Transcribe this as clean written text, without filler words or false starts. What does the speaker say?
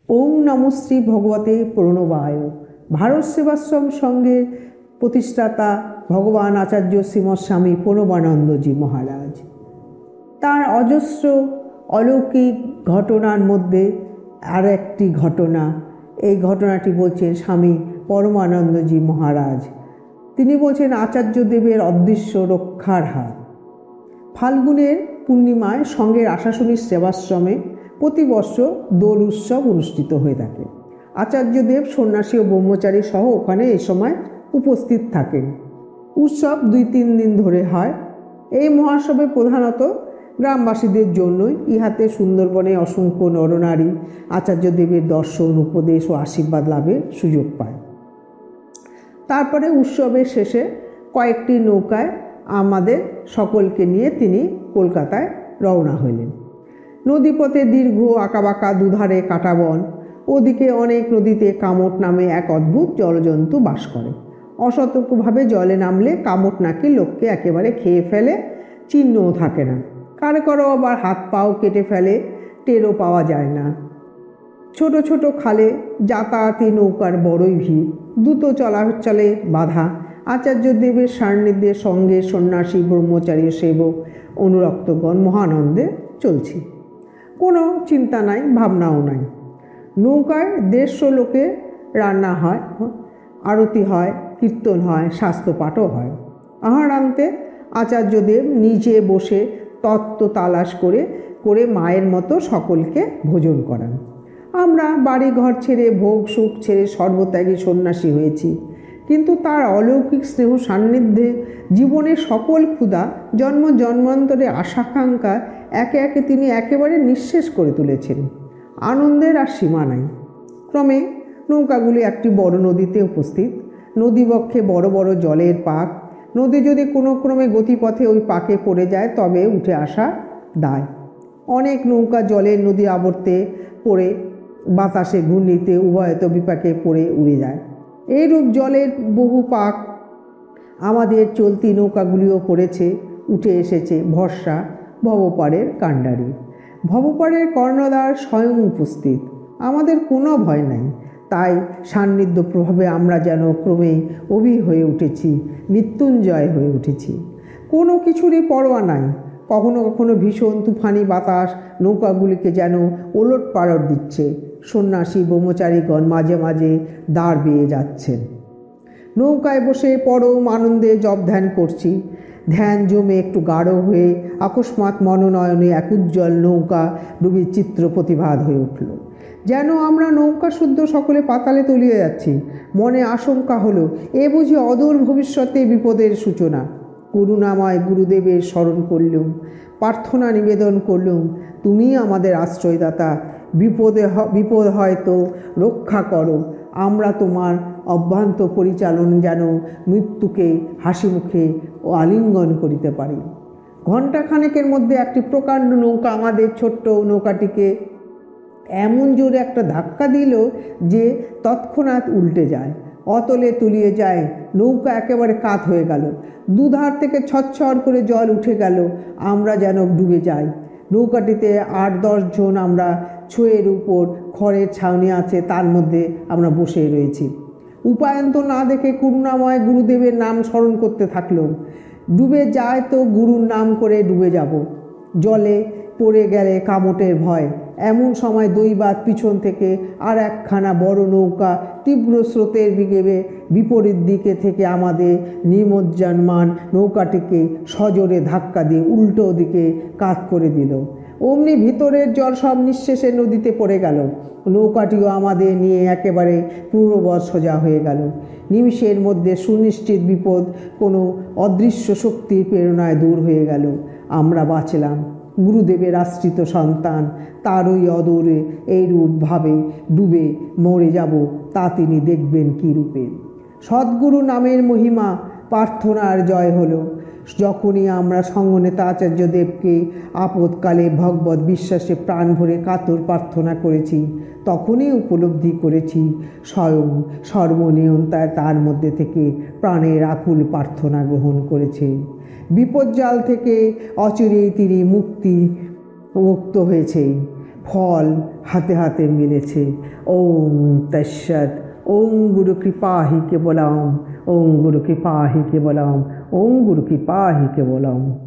ওং নমঃ শ্রী ভগবতে প্রণবায়। ভারত সেবাশ্রম সংঘের প্রতিষ্ঠাতা ভগবান আচার্য শ্রীমৎ স্বামী প্রণবানন্দজি মহারাজ, তার অজস্র অলৌকিক ঘটনার মধ্যে আর একটি ঘটনা, এই ঘটনাটি বলছেন স্বামী পরমানন্দজি মহারাজ। তিনি বলছেন আচার্যদেবের অদৃশ্য রক্ষার হাত। ফাল্গুনের পূর্ণিমায় সঙ্গের আশাশুনি সেবাশ্রমে প্রতি বছর দোল উৎসব অনুষ্ঠিত হয়ে থাকে। আচার্যদেব সন্ন্যাসী ও ব্রহ্মচারী সহ ওখানে এই সময় উপস্থিত থাকেন। উৎসব 2-3 দিন ধরে হয়। এই মহাসবে প্রধানত গ্রামবাসীদের জন্যই, ইহাতে সুন্দরবনে অসংখ্য নরনারী আচার্যদেবের দর্শন, উপদেশ ও আশীর্বাদ লাভের সুযোগ পায়। তারপরে উৎসবের শেষে কয়েকটি নৌকায় আমাদের সকলকে নিয়ে তিনি কলকাতায় রওনা হইলেন। নদীপথে দীর্ঘ আঁকাবাঁকা দুধারে কাটা বন, ওদিকে অনেক নদীতে কামট নামে এক অদ্ভুত জলজন্তু বাস করে। অসতর্কভাবে জলে নামলে কামট নাকি লোককে একেবারে খেয়ে ফেলে, চিহ্নও থাকে না। কারো কারো আবার হাত পাও কেটে ফেলে, টেরও পাওয়া যায় না। ছোট ছোট খালে যাতায়াতি নৌকার বড়ই ভিড়, দ্রুত চলাচলে বাধা। আচার্যদেবের সান্নিধ্যের সঙ্গে সন্ন্যাসী, ব্রহ্মচারী, সেবক, অনুরক্তগণ মহানন্দে চলছি। কোনো চিন্তা নাই, ভাবনাও নাই। নৌকায় 150 লোকের রান্না হয়, আরতি হয়, কীর্তন হয়, শাস্ত্রপাঠও হয়। আহারান্তে আচার্যদেব নিজে বসে তত্ত্ব তালাশ করে করে মায়ের মতো সকলকে ভোজন করান। আমরা বাড়ি ঘর ছেড়ে, ভোগ সুখ ছেড়ে সর্বত্যাগী সন্ন্যাসী হয়েছি, কিন্তু তার অলৌকিক স্নেহ সান্নিধ্যে জীবনের সকল ক্ষুধা, জন্ম জন্মান্তরে আশাকাঙ্ক্ষা একে একে তিনি একেবারে নিঃশেষ করে তুলেছেন। আনন্দের আর সীমা নাই। ক্রমে নৌকাগুলি একটি বড় নদীতে উপস্থিত। নদীবক্ষে বড় বড় জলের পাক। নদী যদি কোনো ক্রমে গতিপথে ওই পাকে পড়ে যায় তবে উঠে আসা দায়। অনেক নৌকা জলের নদী আবর্তে পড়ে বাতাসে ঘূর্ণিতে উভয়ত বিপাকে পড়ে উড়ে যায়। এইরূপ জলের বহু পাক আমাদের চলতি নৌকাগুলিও পড়েছে, উঠে এসেছে ভরসা ভবপাড়ের কাণ্ডারি। ভবপাড়ের কর্ণধার স্বয়ং উপস্থিত। আমাদের কোনো ভয় নাই। তাই সান্নিধ্য প্রভাবে আমরা যেন ক্রমে অভি হয়ে উঠেছি, মৃত্যুঞ্জয় হয়ে উঠেছি। কোনো কিছুরই পরোয়া নাই। কখনো কখনো ভীষণ তুফানি বাতাস নৌকাগুলিকে যেন ওলট পালট দিচ্ছে। সন্ন্যাসী ব্রহ্মচারীগণ মাঝে মাঝে দাঁড় বেয়ে যাচ্ছেন। নৌকায় বসে পরম আনন্দে জপ ধ্যান করছি। ধ্যান জমে একটু গাঢ় হয়ে আকস্মাৎ মনোনয়নে এক উজ্জ্বল নৌকা ডুবির চিত্র প্রতিভাত হয়ে উঠল। যেন আমরা নৌকা শুদ্ধ সকলে পাতালে তলিয়ে যাচ্ছি। মনে আশঙ্কা হলো, এ বুঝি অদূর ভবিষ্যতে বিপদের সূচনা। করুণাময় গুরুদেবের স্মরণ করলুম, প্রার্থনা নিবেদন করলুম, তুমি আমাদের আশ্রয়দাতা, বিপদ হয়তো রক্ষা করো। আমরা তোমার অভ্রান্ত পরিচালন যেন মৃত্যুকে হাসি মুখে ও আলিঙ্গন করিতে পারি। ঘণ্টাখানেকের মধ্যে একটি প্রকাণ্ড নৌকা আমাদের ছোট্ট নৌকাটিকে এমন জোরে একটা ধাক্কা দিল যে তৎক্ষণাৎ উল্টে যায়, অতলে তলিয়ে যায়। নৌকা একেবারে কাত হয়ে গেল। দুধার থেকে ছচ্ছর করে জল উঠে গেল। আমরা যেন ডুবে যাই। নৌকাটিতে 8-10 জন আমরা ছোঁয়ের উপর খড়ের ছাউনি আছে, তার মধ্যে আমরা বসে রয়েছি। উপায়ন্ত না দেখে করুণাময় গুরুদেবের নাম স্মরণ করতে থাকলাম। ডুবে যায় তো গুরুর নাম করে ডুবে যাব। জলে পড়ে গেলে কামটের ভয়। এমন সময় দৈবাত পিছন থেকে আর একখানা বড় নৌকা তীব্র স্রোতের বিগেবে বিপরীত দিকে থেকে আমাদের নিমজ্জনমান নৌকাটিকে সজোরে ধাক্কা দিয়ে উল্টো দিকে কাত করে দিল। অমনি ভিতরের জল সব নিঃশেষে নদীতে পড়ে গেল। নৌকাটিও আমাদের নিয়ে একেবারে পূর্ববৎ সোজা হয়ে গেল। নিমিষের মধ্যে সুনিশ্চিত বিপদ কোনো অদৃশ্য শক্তির প্রেরণায় দূর হয়ে গেল। আমরা বাঁচলাম। গুরুদেবের আশ্রিত সন্তান, তারই অদূরে এইরূপভাবে ডুবে মরে যাব, তা তিনি দেখবেন কী রূপে। সদ্গুরু নামের মহিমা, প্রার্থনার জয় হলো। যখনই আমরা সঙ্গনেতা আচার্যদেবকে আপদকালে ভগবত বিশ্বাসে প্রাণ ভরে কাতর প্রার্থনা করেছি, তখনই উপলব্ধি করেছি স্বয়ং সর্বনিয়ন্তায় তার মধ্যে থেকে প্রাণের আকুল প্রার্থনা গ্রহণ করেছে। বিপজ্জাল থেকে অচিরেই তিনি মুক্ত হয়েছে। ফল হাতে হাতে মিলেছে। ওম তৎসৎ। ওম গুরু কৃপা হি কেবলম। ওম গুরু কৃপা হি কেবলম। ওম গুরু কৃপা হি কেবলম।